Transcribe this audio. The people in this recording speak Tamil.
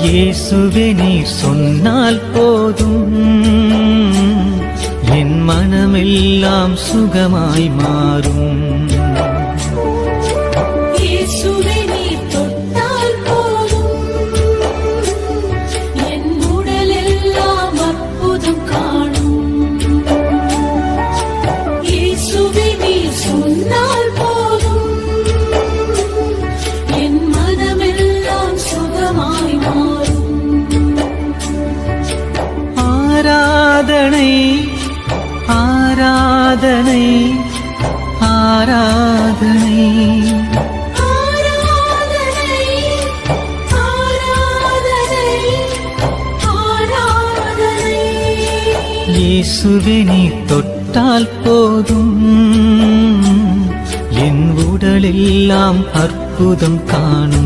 இயேசுவே நீர் சொன்னால் போதும், என் மனமெல்லாம் சுகமாய் மாறும். இயேசுவே நீர் தொட்டால் போதும், என் உடலெல்லாம் அற்புதம் காணும். இயேசுவே நீர் சொன்னால் போதும், என் மனமெல்லாம் சுகமாய் மாறும். ஆராதனை ஆராதனை ஆராதனை இயேசுவே நீர் தொட்டால் போதும், என் உடலெல்லாம் அற்புதம் காணும்.